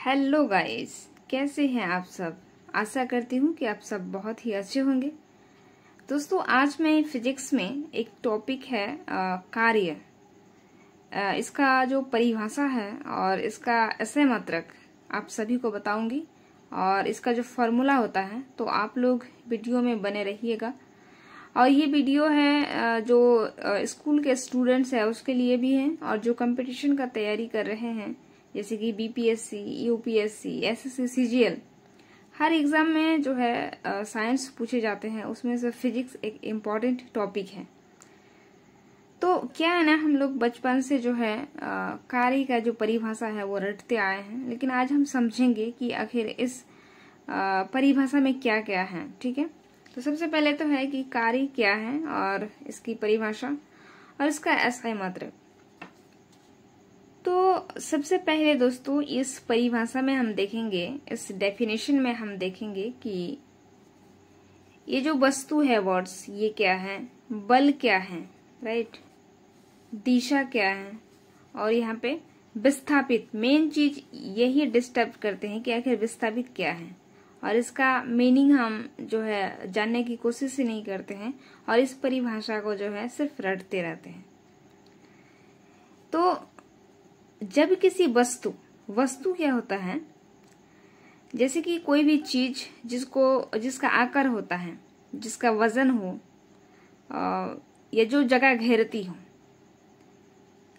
Hello guys, कैसे हैं आप सब। आशा करती हूँ कि आप सब बहुत ही अच्छे होंगे। दोस्तों, आज मैं फिजिक्स में एक टॉपिक है कार्य। इसका जो परिभाषा है और इसका ऐसे मात्रक आप सभी को बताऊंगी और इसका जो फॉर्मूला होता है, तो आप लोग वीडियो में बने रहिएगा। और ये वीडियो है जो स्कूल के स्टूडेंट्स है उसके लिए भी है, और जो कंपटीशन का तैयारी कर रहे हैं जैसे कि बीपीएससी, यूपीएससी, एसएससी, सीजीएल, हर एग्जाम में जो है साइंस पूछे जाते हैं, उसमें से फिजिक्स एक इम्पॉर्टेंट टॉपिक है। तो क्या है ना, हम लोग बचपन से जो है कार्य का जो परिभाषा है वो रटते आए हैं, लेकिन आज हम समझेंगे कि आखिर इस परिभाषा में क्या क्या है। ठीक है, तो सबसे पहले तो है कि कार्य क्या है और इसकी परिभाषा और इसका एसआई मात्रक। तो सबसे पहले दोस्तों, इस परिभाषा में हम देखेंगे, इस डेफिनेशन में हम देखेंगे कि ये जो वस्तु है वर्ड्स, ये क्या है, बल क्या है, राइट, दिशा क्या है, और यहाँ पे विस्थापित। मेन चीज यही डिस्टर्ब करते हैं कि आखिर विस्थापित क्या है, और इसका मीनिंग हम जो है जानने की कोशिश ही नहीं करते हैं और इस परिभाषा को जो है सिर्फ रटते रहते हैं। तो जब किसी वस्तु क्या होता है, जैसे कि कोई भी चीज जिसका आकार होता है, जिसका वजन हो, या जो जगह घेरती हो,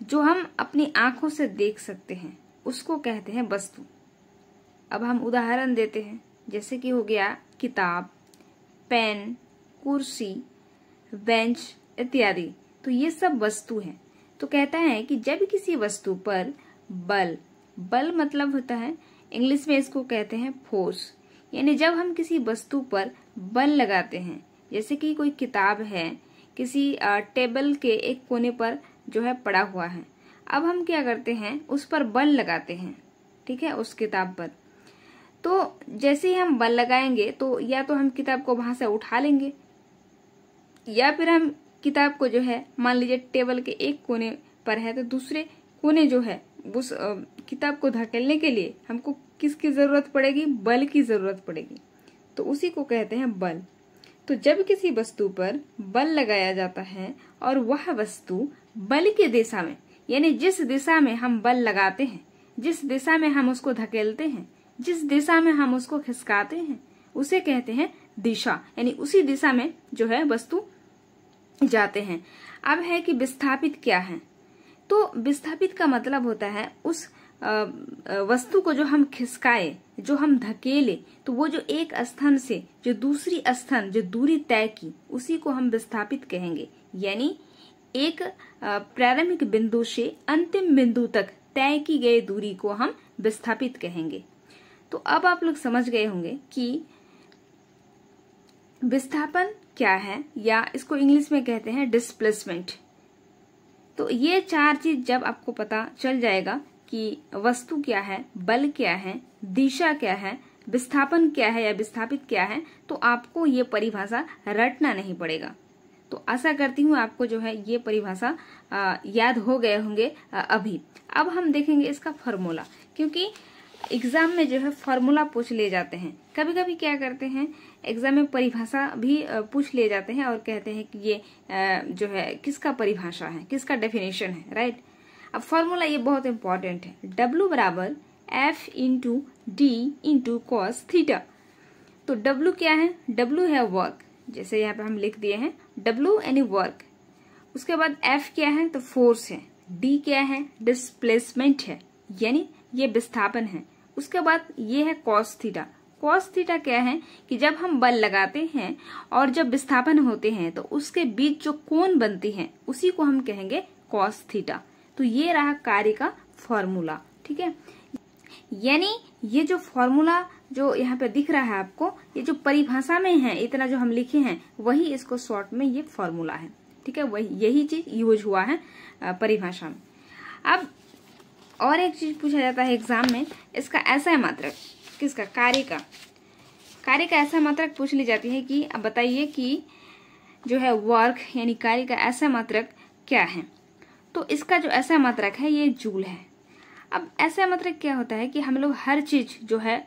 जो हम अपनी आंखों से देख सकते हैं, उसको कहते हैं वस्तु। अब हम उदाहरण देते हैं, जैसे कि हो गया किताब, पेन, कुर्सी, बेंच इत्यादि। तो ये सब वस्तु हैं। तो कहता है कि जब किसी वस्तु पर बल मतलब होता है, इंग्लिश में इसको कहते हैं फोर्स, यानी जब हम किसी वस्तु पर बल लगाते हैं, जैसे कि कोई किताब है किसी टेबल के एक कोने पर जो है पड़ा हुआ है, अब हम क्या करते हैं, उस पर बल लगाते हैं, ठीक है, उस किताब पर। तो जैसे ही हम बल लगाएंगे तो या तो हम किताब को वहां से उठा लेंगे, या फिर हम किताब को जो है, मान लीजिए टेबल के एक कोने पर है, तो दूसरे कोने जो है उस किताब को धकेलने के लिए हमको किसकी जरूरत पड़ेगी, बल की जरूरत पड़ेगी। तो उसी को कहते हैं बल। तो जब किसी वस्तु पर बल लगाया जाता है और वह वस्तु बल की दिशा में, यानी जिस दिशा में हम बल लगाते हैं, जिस दिशा में हम उसको धकेलते हैं, जिस दिशा में हम उसको खिसकाते हैं, उसे कहते हैं दिशा, यानी उसी दिशा में जो है वस्तु जाते हैं। अब है कि विस्थापित क्या है। तो विस्थापित का मतलब होता है उस वस्तु को जो हम खिसकाए, जो हम धकेले, तो वो जो एक स्थान से जो दूसरी स्थान जो दूरी तय की, उसी को हम विस्थापित कहेंगे। यानी एक प्रारंभिक बिंदु से अंतिम बिंदु तक तय की गई दूरी को हम विस्थापित कहेंगे। तो अब आप लोग समझ गए होंगे कि विस्थापन क्या है, या इसको इंग्लिश में कहते हैं डिस्प्लेसमेंट। तो ये चार चीज जब आपको पता चल जाएगा कि वस्तु क्या है, बल क्या है, दिशा क्या है, विस्थापन क्या है या विस्थापित क्या है, तो आपको ये परिभाषा रटना नहीं पड़ेगा। तो आशा करती हूँ आपको जो है ये परिभाषा याद हो गए होंगे अभी। अब हम देखेंगे इसका फॉर्मूला, क्योंकि एग्जाम में जो है फॉर्मूला पूछ ले जाते हैं। कभी कभी क्या करते हैं, एग्जाम में परिभाषा भी पूछ ले जाते हैं और कहते हैं कि ये जो है किसका परिभाषा है, किसका डेफिनेशन है, राइट। अब फॉर्मूला ये बहुत इंपॉर्टेंट है, W बराबर F into D into cos theta. तो W क्या है, W है वर्क, जैसे यहाँ पे हम लिख दिए हैं W यानी वर्क। उसके बाद F क्या है, तो फोर्स है। D क्या है, डिस्प्लेसमेंट है, यानी ये विस्थापन है। उसके बाद ये है कॉस थीटा। कॉस थीटा क्या है कि जब हम बल लगाते हैं और जब विस्थापन होते हैं तो उसके बीच जो कोण बनती है, उसी को हम कहेंगे कॉस थीटा। तो ये रहा कार्य का फॉर्मूला, ठीक है। यानी ये जो फॉर्मूला जो यहाँ पे दिख रहा है आपको, ये जो परिभाषा में है, इतना जो हम लिखे हैं, वही इसको शॉर्ट में ये फॉर्मूला है, ठीक है। वही यही चीज यूज हुआ है परिभाषा में। अब और एक चीज पूछा जाता है एग्जाम में, इसका ऐसा मात्रक, किसका, कार्य का ऐसा मात्रक पूछ ली जाती है कि अब बताइए कि जो है वर्क यानी कार्य का ऐसा मात्रक क्या है। तो इसका जो ऐसा मात्रक है ये जूल है। अब ऐसा मतलब क्या होता है कि हम लोग हर चीज जो है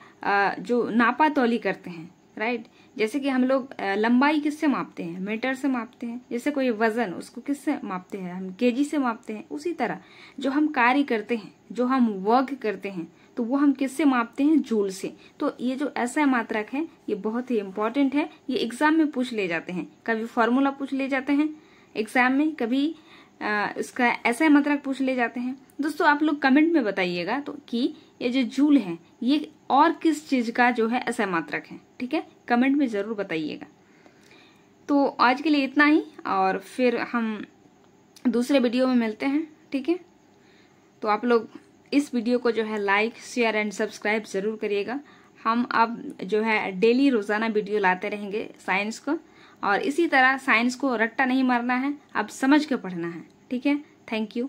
जो नापा तौली करते हैं, राइट। जैसे कि हम लोग लंबाई किससे मापते हैं, मीटर से मापते हैं। जैसे कोई वजन, उसको किससे मापते हैं, हम केजी से मापते हैं। उसी तरह जो हम कार्य करते हैं, जो हम वर्क करते हैं, तो वो हम किससे मापते हैं, जूल से। तो ये जो ऐसा मात्रक है ये बहुत ही इंपॉर्टेंट है, ये एग्जाम में पूछ ले जाते हैं। कभी फॉर्मूला पूछ ले जाते हैं एग्जाम में, कभी इसका ऐसा मात्रक पूछ ले जाते हैं। दोस्तों आप लोग कमेंट में बताइएगा तो कि ये जो जूल है ये और किस चीज का जो है ऐसा मात्रक है, ठीक है। कमेंट में जरूर बताइएगा। तो आज के लिए इतना ही, और फिर हम दूसरे वीडियो में मिलते हैं, ठीक है। तो आप लोग इस वीडियो को जो है लाइक, शेयर एंड सब्सक्राइब जरूर करिएगा। हम अब जो है डेली रोजाना वीडियो लाते रहेंगे साइंस को, और इसी तरह साइंस को रट्टा नहीं मारना है, अब समझ के पढ़ना है, ठीक है। Thank you.